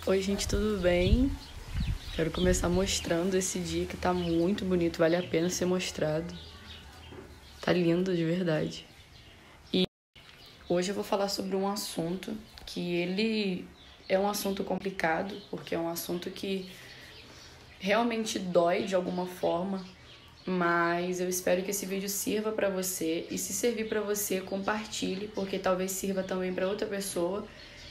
Oi, gente, tudo bem? Quero começar mostrando esse dia que tá muito bonito, vale a pena ser mostrado. Tá lindo de verdade. E hoje eu vou falar sobre um assunto que ele é um assunto complicado, porque é um assunto que realmente dói de alguma forma, mas eu espero que esse vídeo sirva pra você e se servir pra você, compartilhe, porque talvez sirva também pra outra pessoa.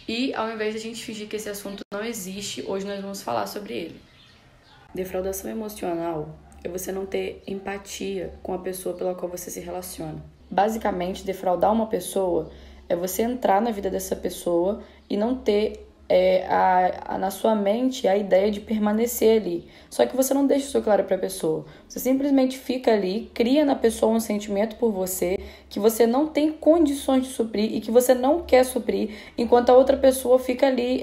E ao invés de a gente fingir que esse assunto não existe, hoje nós vamos falar sobre ele. Defraudação emocional é você não ter empatia com a pessoa pela qual você se relaciona. Basicamente, defraudar uma pessoa é você entrar na vida dessa pessoa e não ter na sua mente a ideia de permanecer ali. Só que você não deixa isso claro para a pessoa. Você simplesmente fica ali, cria na pessoa um sentimento por você que você não tem condições de suprir e que você não quer suprir, enquanto a outra pessoa fica ali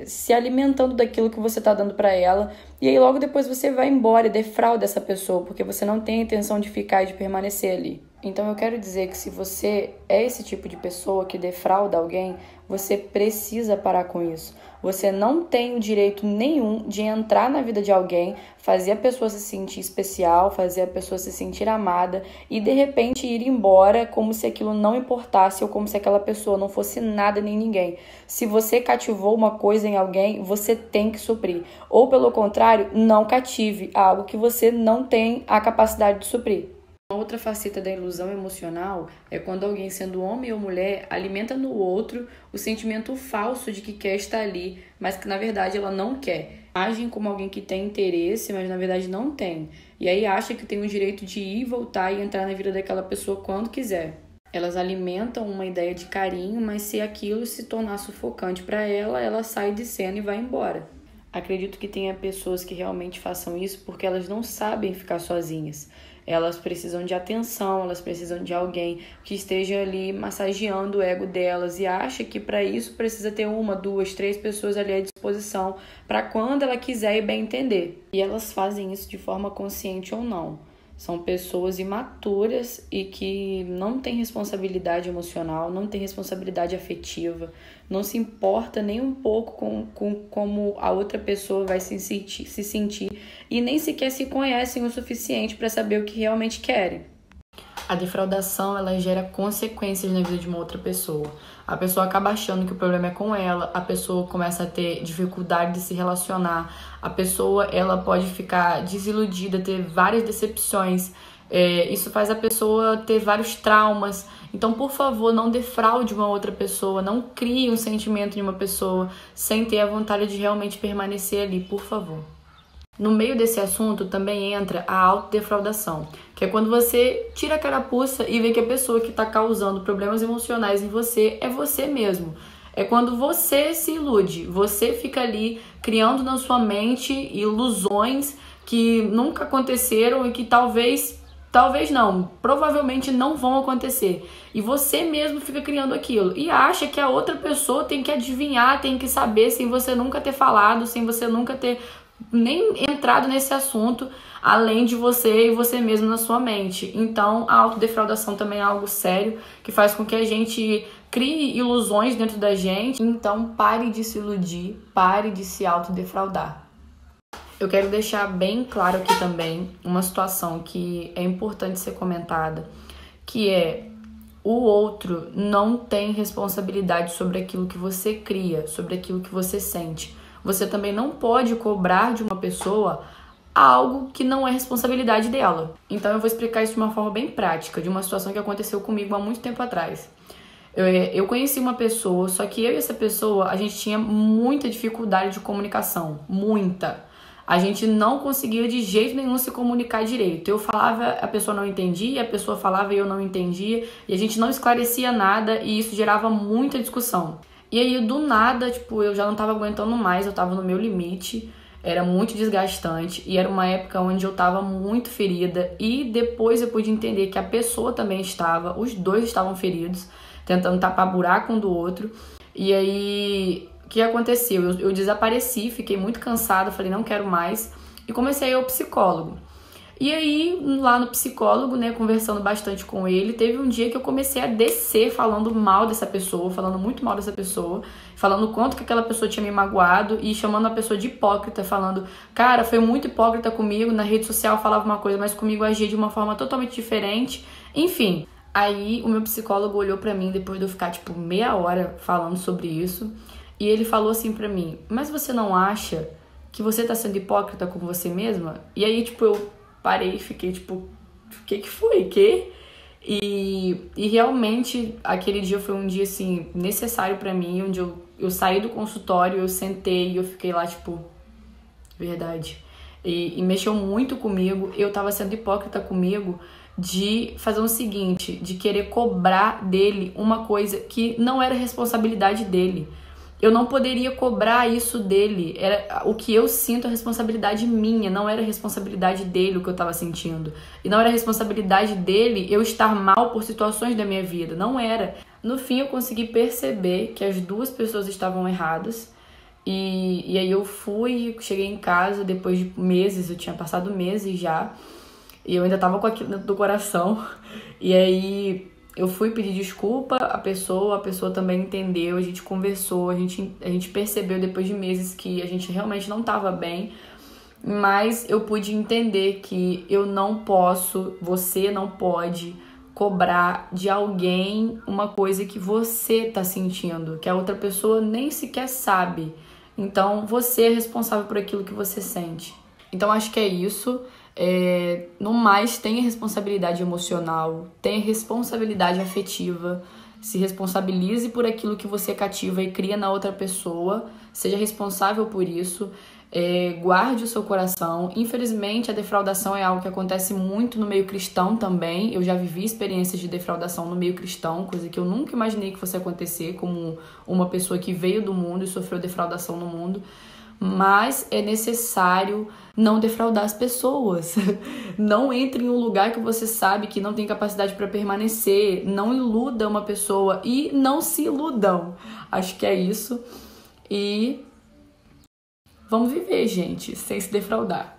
se alimentando daquilo que você está dando para ela. E aí logo depois você vai embora e defrauda essa pessoa, porque você não tem a intenção de ficar e de permanecer ali. Então eu quero dizer que se você é esse tipo de pessoa que defrauda alguém, você precisa parar com isso. Você não tem o direito nenhum de entrar na vida de alguém, fazer a pessoa se sentir especial, fazer a pessoa se sentir amada e de repente ir embora como se aquilo não importasse ou como se aquela pessoa não fosse nada nem ninguém. Se você cativou uma coisa em alguém, você tem que suprir. Ou pelo contrário, não cative algo que você não tem a capacidade de suprir. Uma outra faceta da ilusão emocional é quando alguém, sendo homem ou mulher, alimenta no outro o sentimento falso de que quer estar ali, mas que na verdade ela não quer. Agem como alguém que tem interesse, mas na verdade não tem. E aí acha que tem o direito de ir, voltar e entrar na vida daquela pessoa quando quiser. Elas alimentam uma ideia de carinho, mas se aquilo se tornar sufocante para ela, ela sai de cena e vai embora. Acredito que tenha pessoas que realmente façam isso porque elas não sabem ficar sozinhas. Elas precisam de atenção, elas precisam de alguém que esteja ali massageando o ego delas e acha que para isso precisa ter uma, duas, três pessoas ali à disposição para quando ela quiser e bem entender. E elas fazem isso de forma consciente ou não. São pessoas imaturas e que não têm responsabilidade emocional, não têm responsabilidade afetiva, não se importa nem um pouco com como a outra pessoa vai se sentir e nem sequer se conhecem o suficiente para saber o que realmente querem. A defraudação, ela gera consequências na vida de uma outra pessoa. A pessoa acaba achando que o problema é com ela, a pessoa começa a ter dificuldade de se relacionar, a pessoa ela pode ficar desiludida, ter várias decepções, isso faz a pessoa ter vários traumas. Então, por favor, não defraude uma outra pessoa, não crie um sentimento em uma pessoa sem ter a vontade de realmente permanecer ali, por favor. No meio desse assunto também entra a autodefraudação, que é quando você tira a carapuça e vê que a pessoa que está causando problemas emocionais em você é você mesmo. É quando você se ilude, você fica ali criando na sua mente ilusões que nunca aconteceram e que provavelmente não vão acontecer. E você mesmo fica criando aquilo e acha que a outra pessoa tem que adivinhar, tem que saber, sem você nunca ter falado, sem você nunca ter nem entrado nesse assunto, além de você e você mesmo na sua mente. Então, a autodefraudação também é algo sério, que faz com que a gente crie ilusões dentro da gente. Então, pare de se iludir, pare de se autodefraudar. Eu quero deixar bem claro aqui também uma situação que é importante ser comentada, que é: o outro não tem responsabilidade sobre aquilo que você cria, sobre aquilo que você sente. Você também não pode cobrar de uma pessoa algo que não é responsabilidade dela. Então eu vou explicar isso de uma forma bem prática, de uma situação que aconteceu comigo há muito tempo atrás. Eu conheci uma pessoa, só que eu e essa pessoa, a gente tinha muita dificuldade de comunicação, muita. A gente não conseguia de jeito nenhum se comunicar direito. Eu falava, a pessoa não entendia, a pessoa falava e eu não entendia, e a gente não esclarecia nada e isso gerava muita discussão. E aí, do nada, eu já não tava aguentando mais, eu tava no meu limite, era muito desgastante e era uma época onde eu tava muito ferida e depois eu pude entender que a pessoa também estava, os dois estavam feridos, tentando tapar buraco um do outro. E aí, o que aconteceu? Eu desapareci, fiquei muito cansada, falei, não quero mais, e comecei a ir ao psicólogo. E aí, lá no psicólogo, né, conversando bastante com ele, teve um dia que eu comecei a descer falando mal dessa pessoa, falando muito mal dessa pessoa, falando o quanto que aquela pessoa tinha me magoado e chamando a pessoa de hipócrita, falando, cara, foi muito hipócrita comigo, na rede social falava uma coisa, mas comigo agia de uma forma totalmente diferente. Enfim, aí o meu psicólogo olhou pra mim depois de eu ficar, tipo, meia hora falando sobre isso, e ele falou assim pra mim, mas você não acha que você tá sendo hipócrita com você mesma? E aí, tipo, eu parei e fiquei, tipo, o que foi? E realmente, aquele dia foi um dia, assim, necessário pra mim, onde eu saí do consultório, eu sentei e eu fiquei lá, tipo, verdade. E mexeu muito comigo, eu tava sendo hipócrita comigo de fazer o seguinte, de querer cobrar dele uma coisa que não era responsabilidade dele. Eu não poderia cobrar isso dele. Era o que eu sinto, a responsabilidade minha. Não era responsabilidade dele o que eu tava sentindo. E não era responsabilidade dele eu estar mal por situações da minha vida. Não era. No fim, eu consegui perceber que as duas pessoas estavam erradas. E aí eu cheguei em casa depois de meses. Eu tinha passado meses já. E eu ainda tava com aquilo dentro do coração. E aí eu fui pedir desculpa à pessoa, a pessoa também entendeu, a gente conversou, a gente percebeu depois de meses que a gente realmente não estava bem, mas eu pude entender que eu não posso, você não pode cobrar de alguém uma coisa que você tá sentindo, que a outra pessoa nem sequer sabe. Então você é responsável por aquilo que você sente. Então acho que é isso. No mais, tenha responsabilidade emocional, tenha responsabilidade afetiva, se responsabilize por aquilo que você cativa e cria na outra pessoa, seja responsável por isso, guarde o seu coração. Infelizmente, a defraudação é algo que acontece muito no meio cristão também. Eu já vivi experiências de defraudação no meio cristão, coisa que eu nunca imaginei que fosse acontecer, como uma pessoa que veio do mundo e sofreu defraudação no mundo. Mas é necessário não defraudar as pessoas. Não entre em um lugar que você sabe que não tem capacidade para permanecer. Não iluda uma pessoa e não se iludam. Acho que é isso. E vamos viver, gente, sem se defraudar.